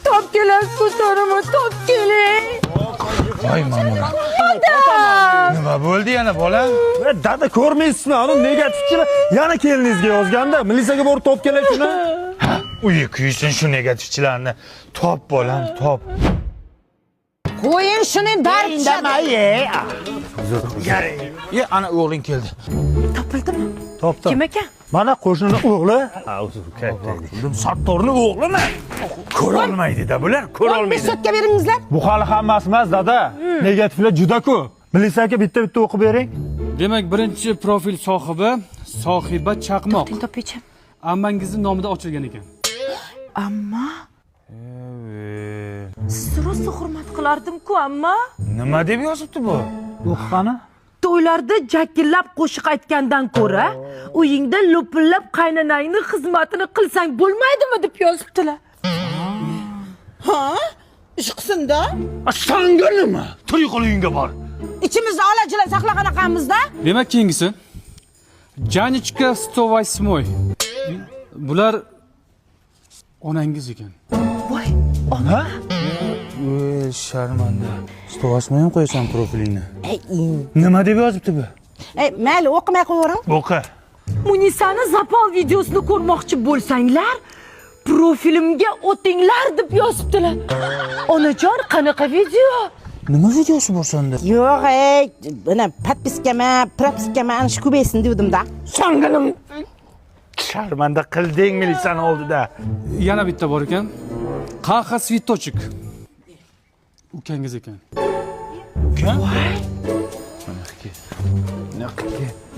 Top kelar ko'tarimi, top keling. Voy mamona. Odam. Nima bo'ldi yana bolam? Dada ko'rmaysizmi? Ana negativchilar yana keliningizga yozganda, militsiyaga borib top kelar shuni. Uyi kuysin shu negativchilarni. Top bolam, top. Qo'ying shuni darchada. Ye, ana o'g'ling keldi. Topildimi? Topdim. Kim ekan? Mana qo'shnini o'g'li. Sattorni o'g'limi? Ko'rolmaydi-da bular, ko'rolmaydi. Sotga beringizlar. Bu hali hammasi emas, dada. Negativlar juda ko'p. Militsiyaga bitta-bitta o'qib bering. Demak, birinchi profil sohiba chaqmoq. Topingchi. Ammangizning nomidan ochilgan ekan. Ammo sizni rosa hurmat qilardim-ku, ammo Nima deb yozibdi bu? O'qigani? to'ylarda jakillab qo'shiq aytgandan ko'ra, uyingda lo'pillab qaynonangning xizmatini qilsang bo'lmaydimi deb yozibdilar. Ha? Ish qilsin-da. Sanga nima? Tur uyingga bor. İçimizde alajilar saqlaganaqamizda. Demak, keyingisi Janichka 108. Bular onangiz ekan. Voy, ona. Voy, sharmanda. Stovasmay ham qo'yasan profilingni. Nima deb yozibdi bu? Mayli, o'qimay qo'yavering. O'qi. Munisani zapal videosini ko'rmoqchi bo'lsanglar, profilimga o'tinglar deb yozibdilar. Onajon, qanaqa video? Nima videosi bor senda? Yo'q, buni propiskama ana shu ko'paysin devdim-da. Sanga nima? Sharmanda qilding militsiyani oldida. Yana bitta bor ekan. Qaha svitochik. Ukangiz ekan. Uka?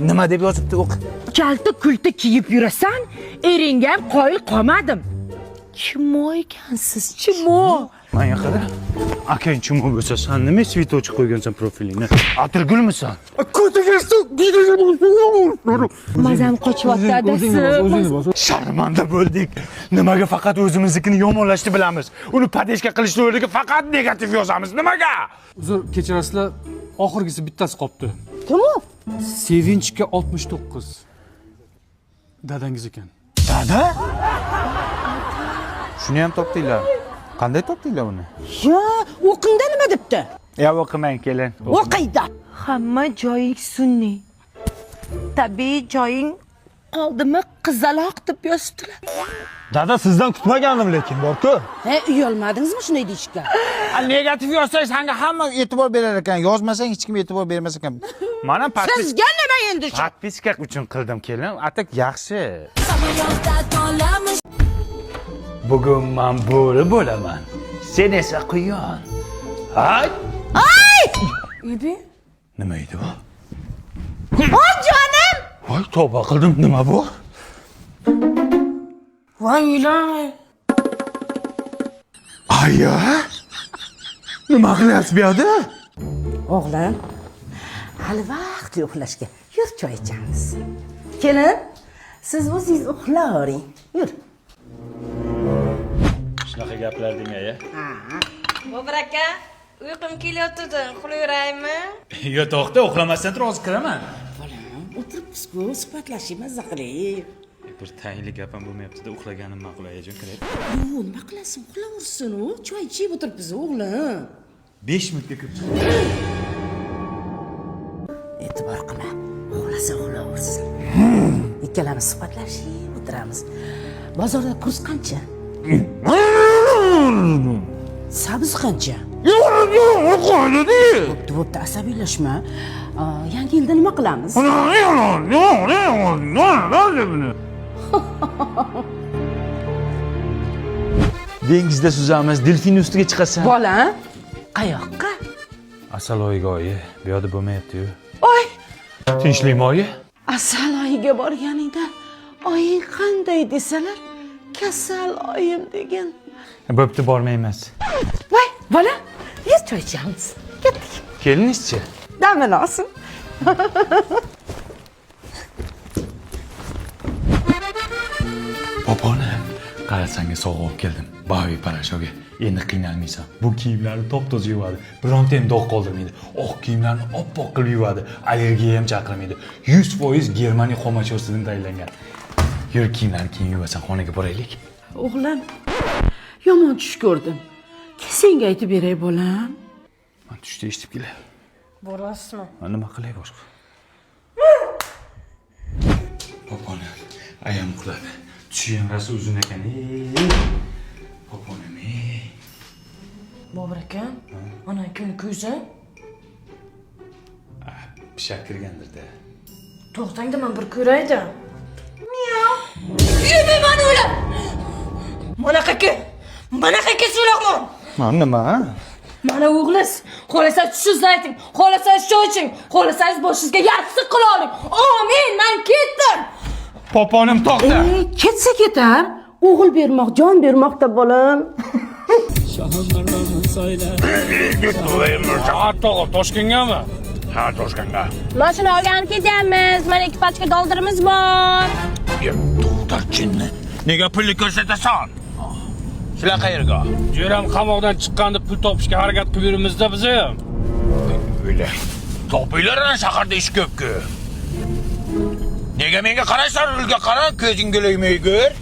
Nima deb yozibdi o'qi? Kalta kulta kiyib yurasan, eringga ham qoyil qolmadim. Kim ekansiz? Chimo? Menga qara. Akang chimo bo'lsa, sen nima svitochik qo'ygansan profilingni? Atirgulmisan? Mazam qochyapti adasi. Sharmanda bo'ldik. Nimaga faqat o'zimiznikini yomonlashni bilamiz? Uni padeshka qilishni o'rniga faqat negativ yozamiz. Nimaga? Uzr, kechirasizlar, oxirgisi bittasi qolibdi. Kim u? Sevinchga 69. Dadangiz ekan. Dada? Shuni ham topdinglar. Qanday topdinglar uni? Ya, o'qingda nima debdi? Ya o'qimang kelin. O'qiydi. Hamma joying sunniy. Tabiiy joying qoldimi qizaloq deb yozibdilar. Dada sizdan kutmagandim lekin, bor-ku. Uyalmadingizmi shunday deyishga? Negativ yozsang senga hamma e'tibor berar ekan, yozmasang hech kim e'tibor bermas ekan. Mana Sizga nima endi shu? Podpiska uchun qildim kelin. Atak yaxshi. Bugun men bo'ri bo'laman. Sen esa quyon. Hay! Ibi? Nima edi bu? Voy jonim! Voy, tavba qildim. Nima bu? Voy ilohi. Aya! Nima qilyapsiz bu yerda? O'g'lim, hali vaqt uxlashga. Yur choy ichamiz. Kelin, siz o'zingiz uxlavering. Yur. Shunaqa gaplar demay-a. Bobur aka, uyqum kelyotdi, uxlayveraymi? Yo, to'xta, uxlamasdan tur, hozir kiraman. Bolam, o'tiribsiz-ku, suhbatlashib, mazza qilib. Bir tayinli gap ham bo'lmayapti-da, uxlaganim ma'qul ayajon, kirib. Yo'q, nima qilasan? Uxlaversin u. Choy ichib o'tiribsiz, o'g'lim. 5 minutga kirib chiqdim. E'tibor qilma. Uxlasa uxlaversin. Ikkalamiz suhbatlashib o'tiramiz. Bozorda kurs qancha? Sabz qancha? Bo'pti, asabiylashma. Yangi yilda nima qilamiz? Dengizda suzamiz, delfin ustiga chiqasan. Bola, qayoqqa? Asaloyiga oyi, bu yerda bo'lmayapti-yu. Oy, Tinchlikmi oyi? asaloyiga borganingda oying qanday desalar, kasal oyim degan. Bo'pti, bormaymiz. Voy, bola, yur choy ichamiz. Ketdik. Kelinizchi. Damini olsin. Popona, qarasanga sovg'a olib keldim. Bavi parashoga. Endi qiynalmaysan. Bu kiyimlarni top-toza yuvadi. Bironta ham dog' qoldirmaydi. Oq kiyimlarni oppoq qilib yuvadi. Allergiya ham chaqirmaydi. 100% Germaniya xomashyorasidan tayyorlangan. Yur, kiyimlarni keyin yuvasan, xonaga boraylik. O'g'lim, yomon tush ko'rdim. Senga aytib beray bolam. Men tushda eshitib kelay. Borasizmi? Nima qilay boshqa? Poponi, ayam uxladi. Tushim rosa uzun ekan. Poponim. Bobur aka, ana kun ko'zi. Pishak kirgandir-da. To'xtangda men bir ko'raydi. Yeyman o'lim. Mana qaka so'laqman. Nima? Mana o'g'liz, xohlasangiz tushingizni ayting, xohlasangiz choy iching, xohlasangiz boshingizga yarqisiq qila oling. Amin, men ketdim. Poponim to'xta. Ketsa ketar. O'g'il bermoq, jon bermoqda bolam. Toshkentgami? Ha, Toshkentga. Mashina olganib ketyapmiz. Mana 2 pachka doldirimiz bor. To'xtatchinni. Nega pulni ko'rsatasan? Shular qayerga? Jo'ram qamoqdan chiqqanda pul topishga harakat qilib yuribmiz-da biz ham. Öyle. Topiylarına shaharda ish ko'p-ku. Nega menga qaraysan, rulga qara, ko'zing g'o'laymay ko'r.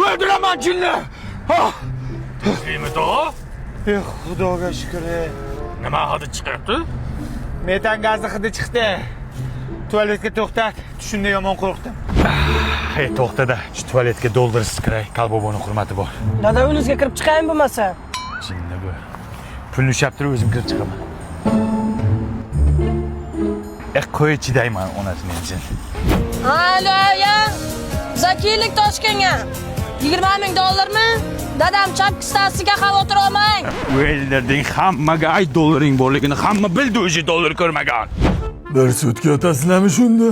Öldüremem cinni. Teslimiyet o? Xudoga shukr. Nima hadi chiqyapti? Metan gazi hidi chiqdi. Tualetga to'xtat. Tushunda yomon qo'rqdim. Hey, to'xtada. Shu tualetga doldursiz kiray. Qalboboni hurmati bor. Dada o'zingizga kirib chiqayin bo'lmasa. Jinni bu. Pulni ushlab turib o'zim kirib chiqaman. Qo'y chidayman onasini jin. Alo, ya. Zakiylik Toshkentga. 20 ming dollarmi? Dadam chapki stasiyaga xavotir olmang. O'yinlarding hammaga ay dollaring borligini hamma bildi, o'zi dollar ko'rmagan. Bir sutka otasizlarmi shunda?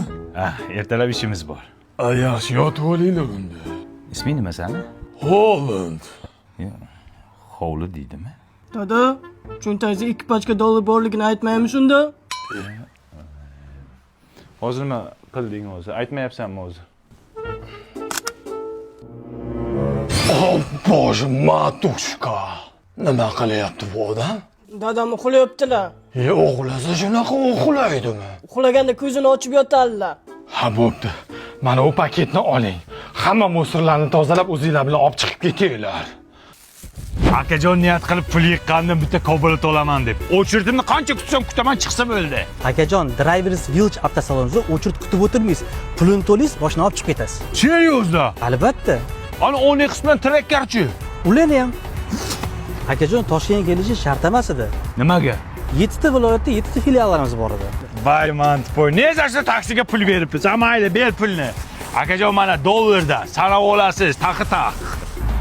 Ertalab ishimiz bor. Yaxshi yotib olinglar unda. Isming nima sani? Holland. Hovli deydimi? Dada, cho'ntagingizda 2 pachka dollar borligini aytmaymi shunda? Hozir nima qilding o'zi? Aytmayapsanmi o'zi? Bože, matushka. Nima qilyapti bu odam? Dadam uxlayaptilar. O'g'lasa shunaqa uxlaydimi? Uxlaganda ko'zini ochib yotadilar. Ha, bo'pti. Mana u paketni oling. Hamma musorlarni tozalab o'zingizlar bilan olib chiqib ketinglar. Akajon niyat qilib pul yiqqandan bitta Cobalt olaman deb. O'chirdimni qancha kutsam kutaman chiqsa bo'ldi. Akajon, Drivers Village avtosalonida o'chirt kutib o'tirmaysiz. Pulini to'laysiz, boshini olib chiqib ketasiz. Seriozda? Albatta. Ana 10 qisman trakkarchi. Ularni ham. Akajon, Toshkentga kelishi shart emas edi. Nimaga? 7 ta viloyatda 7 ta filiallarimiz bor edi. Voy mantpoy, ne zarsa taksiga pul beribsiz? Mayli, ber pulni. Akajon mana dollarda sanab olasiz, taq.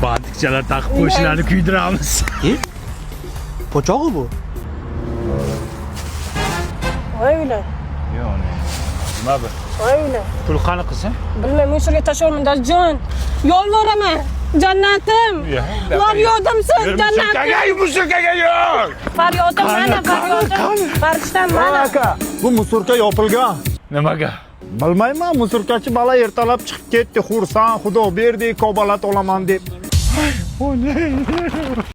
Bantikchalar taqib qo'shlarni kuydiramiz. Po'chog'i bu. Voy ular. Yo'q, nima bu? Voy ular. Pul qani qilsin? Bilmay, musorga tashlamayman, dajon. Yolvoraman. Jannatim. Voy yordamsiz, jannatim. Musulkaga yo'q. Faryodim mana, faryodim. Farishtam mana. Aka, bu musorka yopilgan. Nimaga? Bilmayman, musorkachi bola ertalab chiqib ketdi, xursand, xudo berdi, kobalat olaman deb.